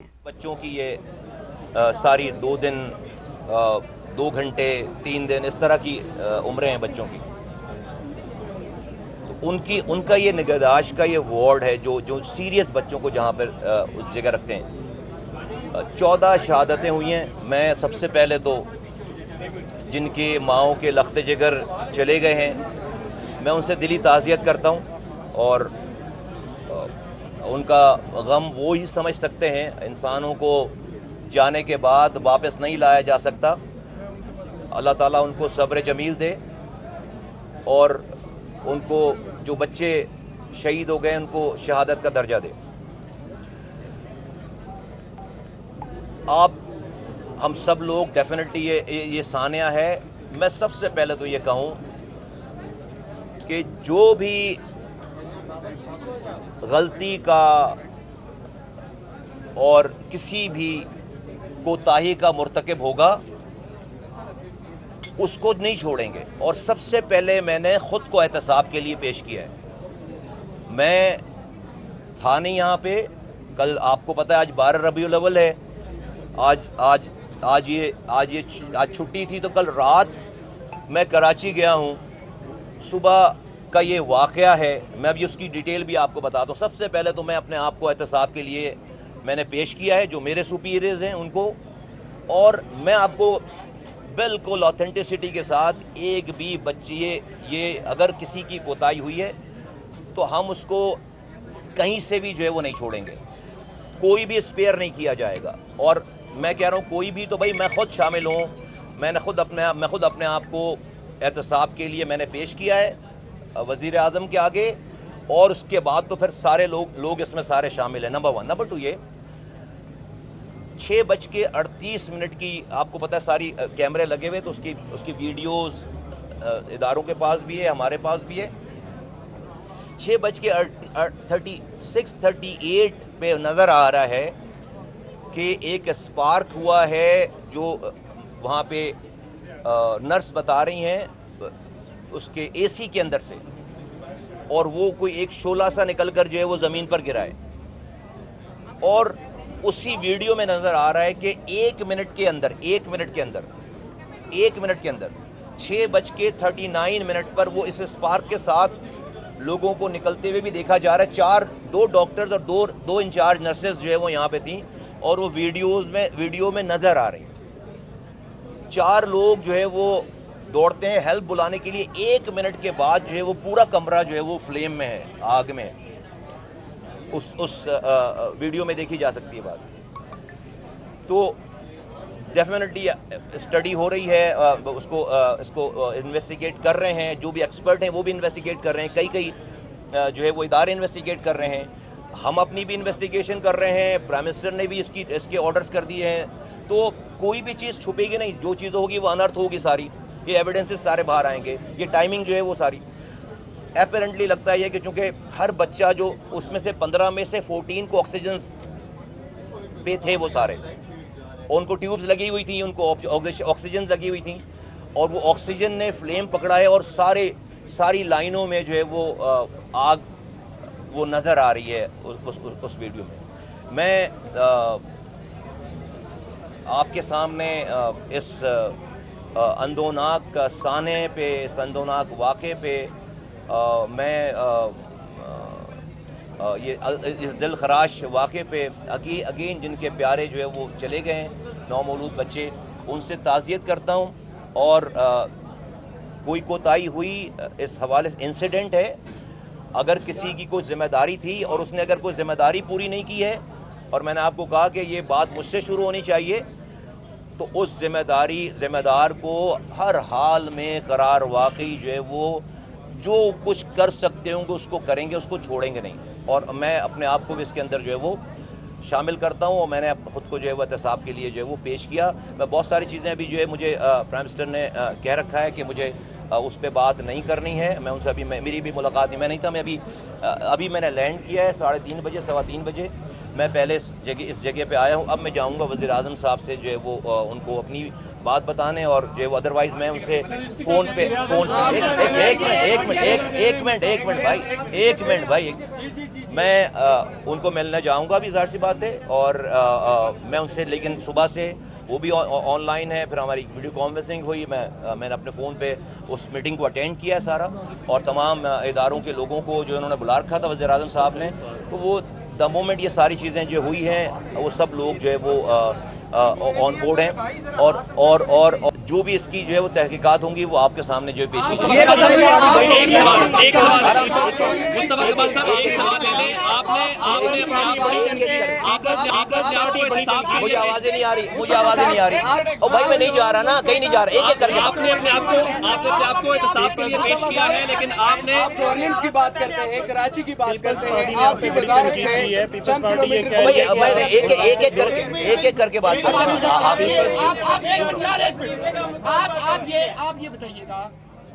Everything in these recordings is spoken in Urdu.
بچوں کی یہ ساری 2 دن 2 گھنٹے 3 دن اس طرح کی عمریں ہیں بچوں کی. ان کا یہ نگہداشت کا یہ وارڈ ہے جو سیریس بچوں کو جہاں پر اس جگہ رکھتے ہیں. 14 شہادتیں ہوئی ہیں. میں سب سے پہلے تو جن کے ماؤں کے لخت جگر چلے گئے ہیں میں ان سے دلی تعزیت کرتا ہوں, اور ان کا غم وہ ہی سمجھ سکتے ہیں. انسانوں کو جانے کے بعد واپس نہیں لایا جا سکتا. اللہ تعالیٰ ان کو صبر جمیل دے, اور ان کو جو بچے شہید ہو گئے ان کو شہادت کا درجہ دے. آپ ہم سب لوگ ڈیفینیٹلی یہ سانحہ ہے. میں سب سے پہلے تو یہ کہوں کہ جو بھی غلطی کا اور کسی بھی کوتاہی کا مرتکب ہوگا اس کو نہیں چھوڑیں گے. اور سب سے پہلے میں نے خود کو احتساب کے لیے پیش کیا ہے. میں تھا نہیں یہاں پہ. کل آپ کو پتہ ہے آج 12 ربیع الاول ہے. آج چھٹی تھی, تو کل رات میں کراچی گیا ہوں. صبح کا یہ واقعہ ہے. میں ابھی اس کی ڈیٹیل بھی آپ کو بتاتا ہوں. سب سے پہلے تو میں اپنے آپ کو احتساب کے لیے میں نے پیش کیا ہے جو میرے سپیریئرز ہیں ان کو, اور میں آپ کو بالکل آتھینٹسٹی کے ساتھ ایک بھی بچی یہ اگر کسی کی کوتاہی ہوئی ہے تو ہم اس کو کہیں سے بھی جو ہے وہ نہیں چھوڑیں گے. کوئی بھی اسپیئر نہیں کیا جائے گا. اور میں کہہ رہا ہوں کوئی بھی تو بھائی میں خود شامل ہوں. میں خود اپنے آپ کو احتساب کے لیے میں نے پیش کیا ہے وزیر اعظم کے آگے, اور اس کے بعد تو پھر سارے لوگ اس میں سارے شامل ہیں. نمبر 1. نمبر 2 یہ 6:38 کی آپ کو پتہ ہے ساری کیمرے لگے ہوئے, تو اس کی ویڈیوز اداروں کے پاس بھی ہے, ہمارے پاس بھی ہے. 6:38 پہ نظر آ رہا ہے کہ ایک اسپارک ہوا ہے جو وہاں پہ نرس بتا رہی ہیں اس کے اے سی کے اندر سے, اور وہ کوئی ایک شعلہ سا نکل کر جو ہے وہ زمین پر گرا ہے. اور اسی ویڈیو میں نظر آ رہا ہے کہ 1 منٹ کے اندر 6:39 پر وہ اس اسپارک کے ساتھ لوگوں کو نکلتے ہوئے بھی دیکھا جا رہا ہے. 2 ڈاکٹرز اور 2 انچارج نرسز جو ہے وہ یہاں پہ تھیں, اور وہ ویڈیو میں نظر آ رہی ہیں. 4 لوگ جو ہے وہ دوڑتے ہیں ہیلپ بلانے کے لیے. 1 منٹ کے بعد جو ہے وہ پورا کمرہ جو ہے وہ فلیم میں ہے, آگ میں ہے. اس ویڈیو میں دیکھی جا سکتی ہے بات. تو ڈیفینیٹلی اسٹڈی ہو رہی ہے, اس کو انویسٹیگیٹ کر رہے ہیں. جو بھی ایکسپرٹ ہیں وہ بھی انویسٹیگیٹ کر رہے ہیں. کئی جو ہے وہ ادارے انویسٹیگیٹ کر رہے ہیں. ہم اپنی بھی انویسٹیگیشن کر رہے ہیں. پرائم منسٹر نے بھی اس کے آرڈرز کر دیے ہیں. تو کوئی بھی چیز چھپے گی نہیں. جو چیز ہوگی وہ انرتھ ہوگی ساری. یہ ایویڈنسز سارے باہر آئیں گے. یہ ٹائمنگ جو ہے وہ ساری اپیرنٹلی لگتا ہے کہ چونکہ ہر بچہ جو اس میں سے 15 میں سے 14 کو آکسیجن پہ تھے, وہ سارے ان کو ٹیوبز لگی ہوئی تھیں, ان کو آکسیجن لگی ہوئی تھیں, اور وہ آکسیجن نے فلیم پکڑا ہے, اور ساری لائنوں میں جو ہے وہ آگ وہ نظر آ رہی ہے اس ویڈیو میں. میں آپ کے سامنے اس اندوناک سانحے پہ, اندوناک واقعے پہ میں اس دل خراش واقعے پہ اگین جن کے پیارے جو ہے وہ چلے گئے ہیں, نومولود بچے, ان سے تعزیت کرتا ہوں. اور کوئی کوتاہی ہوئی اس حوالے سے انسیڈنٹ ہے. اگر کسی کی کوئی ذمہ داری تھی اور اس نے اگر کوئی ذمہ داری پوری نہیں کی ہے, اور میں نے آپ کو کہا کہ یہ بات مجھ سے شروع ہونی چاہیے, تو اس ذمہ دار کو ہر حال میں قرار واقعی جو ہے وہ جو کچھ کر سکتے ہوں گے اس کو کریں گے, اس کو چھوڑیں گے نہیں. اور میں اپنے آپ کو بھی اس کے اندر جو ہے وہ شامل کرتا ہوں, اور میں نے خود کو جو ہے وہ احتساب کے لیے جو ہے وہ پیش کیا. میں بہت ساری چیزیں ابھی جو ہے مجھے پرائم منسٹر نے کہہ رکھا ہے کہ مجھے اس پہ بات نہیں کرنی ہے. میں ان سے میری بھی ملاقات نہیں, میں نہیں تھا. میں ابھی میں نے لینڈ کیا ہے 3:30 بجے 3:15 بجے. میں پہلے اس جگہ پہ آیا ہوں. اب میں جاؤں گا وزیر اعظم صاحب سے جو ہے وہ ان کو اپنی بات بتانے, اور جو ہے وہ ادروائز میں ان سے فون پہ ایک منٹ بھائی میں ان کو ملنا جاؤں گا بھی، ظاہر سی بات ہے، اور میں ان سے لیکن صبح سے وہ بھی آن لائن ہے، پھر ہماری ویڈیو کانفرنسنگ ہوئی، میں نے اپنے فون پہ اس میٹنگ کو اٹینڈ کیا ہے سارا، اور تمام اداروں کے لوگوں کو جو انہوں نے بلا رکھا تھا وزیر اعظم صاحب نے، تو وہ دا مومنٹ یہ ساری چیزیں جو ہوئی ہیں وہ سب لوگ جو ہے وہ آن بورڈ ہیں، اور جو بھی اس کی جو ہے وہ تحقیقات ہوں گی وہ آپ کے سامنے جو ہے پیش کی جائیں گی۔ مجھے آوازیں نہیں آ رہی، اور بھائی میں نہیں جا رہا نا، کہیں نہیں جا رہا، ایک ایک کر کے آپ نے اپنے آپ کو احتساب کے لیے پیش کیا ہے، لیکن آپ نے آرڈیننس کی بات کرتے ہیں، کراچی کی بات کرتے ہیں، آپ کی وزارت سے چند کلومیٹر ایک ایک کر کے بات کریں۔ آپ یہ بتائیے گا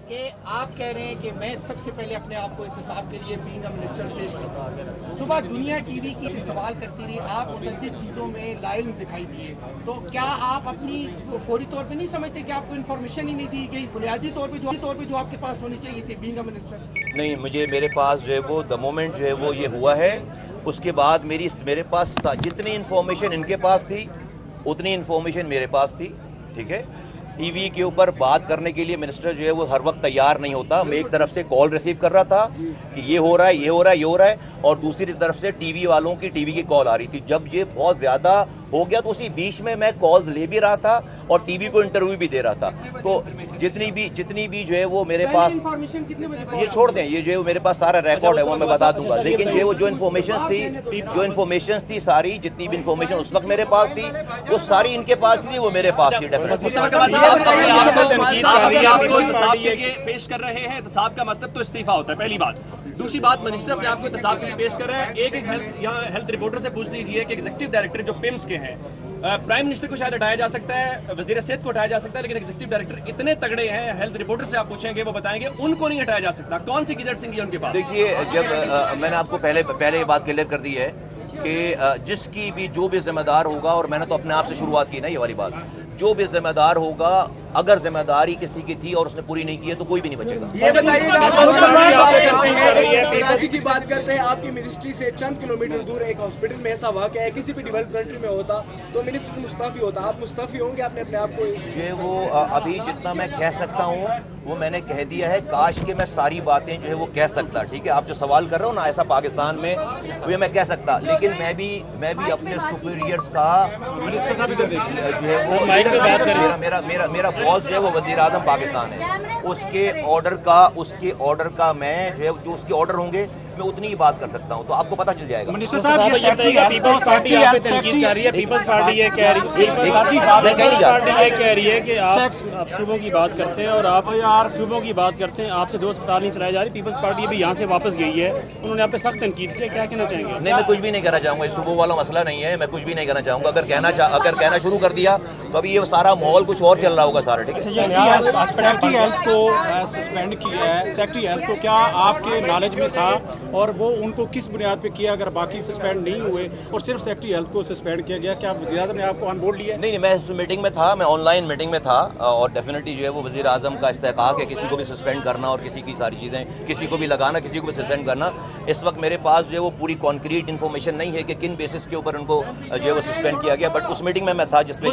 کہ آپ کہہ رہے ہیں کہ میں سب سے پہلے اپنے آپ کو احتساب کے لیے بینگ اے منسٹر پیش کرتا ہوں۔ صبح دنیا ٹی وی کی سوال کرتی رہی، آپ متعدد چیزوں میں لائیو دکھائی دیے، تو کیا آپ اپنی فوری طور پہ نہیں سمجھتے کہ آپ کو انفارمیشن ہی نہیں دی گئی بنیادی طور پہ جو آپ کے پاس ہونی چاہیے تھی بینگ اے منسٹر؟ نہیں، میرے پاس جو ہے وہ دا مومنٹ جو ہے وہ یہ ہوا ہے، اس کے بعد میرے پاس جتنی انفارمیشن ان کے پاس تھی اتنی انفارمیشن میرے پاس تھی، ٹھیک ہے۔ ٹی وی کے اوپر بات کرنے کے لیے منسٹر جو ہے وہ ہر وقت تیار نہیں ہوتا، میں ایک طرف سے کال ریسیو کر رہا تھا کہ یہ ہو رہا ہے، اور دوسری طرف سے ٹی وی والوں کی ٹی وی کی کال آ رہی تھی۔ جب یہ بہت زیادہ ہو گیا تو اسی بیچ میں کالز لے بھی رہا تھا اور ٹی وی کو انٹرویو بھی دے رہا تھا، تو جتنی بھی جو ہے وہ میرے پاس، یہ چھوڑ دیں، یہ جو ہے میرے پاس سارا ریکارڈ ہے وہ میں بتا دوں گا، لیکن جو ہے وہ جو انفارمیشنز تھی ساری، جتنی بھی انفارمیشن اس وقت میرے پاس تھی وہ ساری ان کے پاس تھی، وہ میرے پاس تھی ڈیفینیٹلی۔ پیش کر رہے ہیں، احتساب کا مطلب تو استعفیٰ ہوتا ہے، پہلی بات۔ دوسری بات، منسٹر اپنے آپ کو احتساب کے لیے پیش کر رہے ہیں۔ ایک ہیلتھ رپورٹر سے پوچھ لیجیے کہ ایگزیکٹو ڈائریکٹر جو پیمز کے ہیں، پرائم منسٹر کو شاید ہٹایا جا سکتا ہے، وزیر صحت کو ہٹایا جا سکتا ہے، لیکن ایگزیکٹو ڈائریکٹر اتنے تگڑے ہیں، ہیلتھ رپورٹر سے آپ پوچھیں گے وہ بتائیں گے ان کو نہیں ہٹایا جا سکتا۔ کون سی گیزر سنگھ ہے ان کے پاس؟ دیکھیے، جب میں نے آپ کو پہلے یہ بات کلیئر کر دی ہے کہ جس کی بھی جو بھی ذمہ دار ہوگا، اور میں نے تو اپنے آپ سے شروعات کی نا یہ والی بات، جو بھی ذمہ دار ہوگا، اگر ذمہ داری کسی کی تھی اور اس نے پوری نہیں کی ہے تو کوئی بھی نہیں بچے گا۔ یہ بتائیے کراچی کی بات کرتے ہیں، آپ کی منسٹری سے چند کلومیٹر دور ایک ہاسپٹل میں ایسا واقعہ ہے، کسی بھی ڈیولپ کنٹری میں ہوتا تو منسٹر مستعفی ہوتا، آپ مستعفی ہوں گے؟ آپ نے اپنے آپ کو جو ہے وہ ابھی جتنا میں کہہ سکتا ہوں وہ میں نے کہہ دیا ہے، کاش کہ میں ساری باتیں جو ہے وہ کہہ سکتا، ٹھیک ہے، آپ جو سوال کر رہے ہو نا ایسا پاکستان میں وہ یہ میں کہہ سکتا، لیکن میں بھی اپنے سپیریئرز کا جو ہے وہ میرا باس جو ہے وہ وزیر اعظم پاکستان ہے، اس کے آرڈر کا میں جو ہے جو اس کے آرڈر ہوں گے میں اتنی ہی بات کر سکتا ہوں، تو آپ کو پتہ چل جائے گا۔ منسٹر صاحب، پیپلز پارٹی آپ پہ تنقید کر رہی ہے، پیپلز پارٹی یہ کہہ رہی ہے کہ آپ صوبوں کی بات کرتے ہیں اور آپ صوبوں کی بات کرتے ہیں، آپ سے 2 اسپتال نہیں چلائے جا رہے، پیپلز پارٹی ابھی یہاں سے واپس گئی ہے، انہوں نے آپ پہ سخت تنقید کی، کیا کہنا چاہیں گے؟ نہیں، میں کچھ بھی نہیں کہنا چاہوں گا، یہ صوبوں والا مسئلہ نہیں ہے، میں کچھ بھی نہیں کہنا چاہوں گا، اگر کہنا شروع کر دیا تو ابھی یہ سارا ماحول کچھ اور چل رہا ہوگا سارا، ٹھیک ہے۔ سیکٹری ہیلتھ کو سسپینڈ کیا ہے، سیکٹری ہیلتھ کو کیا آپ کے نالج میں تھا، اور وہ ان کو کس بنیاد پہ کیا؟ اگر باقی سسپینڈ نہیں ہوئے اور صرف سیکٹری ہیلتھ کو سسپینڈ کیا گیا، کیا وزیر اعظم نے آپ کو آن بورڈ لیا؟ نہیں، میں اس میٹنگ میں تھا، میں آن لائن میٹنگ میں تھا، اور ڈیفینیٹلی جو ہے وہ وزیر اعظم کا استحقاق ہے کسی کو بھی سسپینڈ کرنا اور کسی کی ساری چیزیں، کسی کو بھی لگانا، کسی کو بھی سسپینڈ کرنا۔ اس وقت میرے پاس جو ہے وہ پوری کانکریٹ انفارمیشن نہیں ہے کہ کن بیسس کے اوپر ان کو جو ہے وہ سسپینڈ کیا گیا، بٹ اس میٹنگ میں تھا جس میں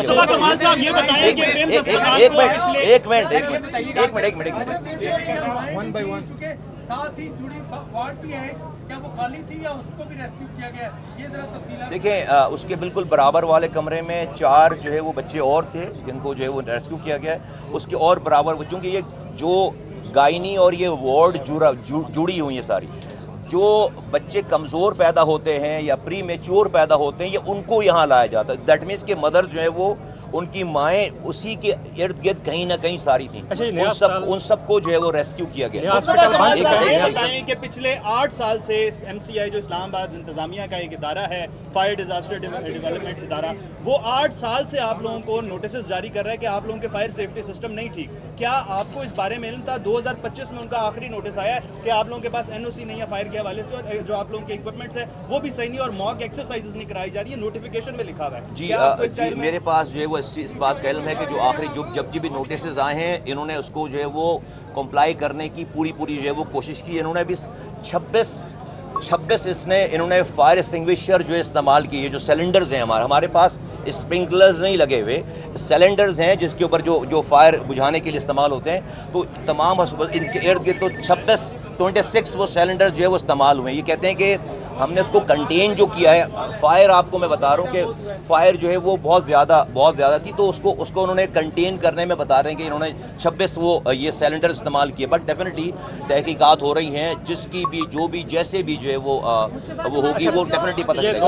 دیکھیں، اس کے بالکل برابر والے کمرے میں 4 جو ہے وہ بچے اور تھے جن کو جو ہے وہ ریسکیو کیا گیا ہے، اس کے اور برابر، چونکہ یہ جو گائنی اور یہ وارڈ جڑی ہوئی ہیں ساری، جو بچے کمزور پیدا ہوتے ہیں یا پری میچور پیدا ہوتے ہیں، یہ ان کو یہاں لایا جاتا ہے، دیٹ مینس کہ مدر جو ہے وہ ان کی مائیں اسی کے ارد گرد کہیں نہ کہیں ساری تھیں، ان سب کو جو ہے وہ ریسکیو کیا گیا۔ بتائیں کہ پچھلے 8 سال سے MCI جو اسلام آباد انتظامیہ کا ایک ادارہ ہے، فائر ڈیزاسٹر ڈیولپمنٹ ادارہ، وہ 8 سال سے آپ لوگوں کو نوٹسز جاری کر رہا ہے کہ آپ لوگوں کے فائر سیفٹی سسٹم نہیں ٹھیک، کیا آپ کو اس بارے میں علم تھا؟ 2025 میں ان کا آخری نوٹس آیا ہے کہ آپ لوگوں کے پاس NOC نہیں ہے فائر کے حوالے سے، اور جو آپ لوگوں کے اکوپمنٹس ہیں وہ بھی صحیح نہیں، اور موک ایکسرسائزز نہیں کرائی جا رہی ہے، نوٹیفیکیشن میں لکھا ہوا ہے۔ جی، میرے پاس جو ہے وہ اس بات کا علم ہے کہ جو آخری جب بھی نوٹسز آئے ہیں انہوں نے اس کو جو ہے وہ کمپلائی کرنے کی پوری جو ہے وہ کوشش کی، انہوں نے ابھی 26 26 انہوں نے فائر ایکسٹنگوشر جو استعمال کیے, جو سلنڈرز ہیں ہمارے پاس اسپرنکلرز نہیں لگے ہوئے, سلنڈرز ہیں جس کے اوپر جو فائر بجھانے کے لیے استعمال ہوتے ہیں, تو تمام ان کے ارد گرد تو 26 وہ سلنڈر جو ہے وہ استعمال ہوئے ہیں. یہ کہتے ہیں کہ ہم نے اس کو کنٹین جو کیا ہے, فائر آپ کو میں بتا رہا ہوں کہ فائر جو ہے وہ بہت زیادہ تھی, تو اس کو انہوں نے کنٹین کرنے میں بتا رہے ہیں کہ انہوں نے 26 وہ یہ سلنڈر استعمال کیے. بٹ ڈیفینیٹلی تحقیقات ہو رہی ہیں, جس کی بھی جو بھی جیسے بھی جو ہے وہ ہوگی وہ ڈیفینیٹلی پتہ چلے گا.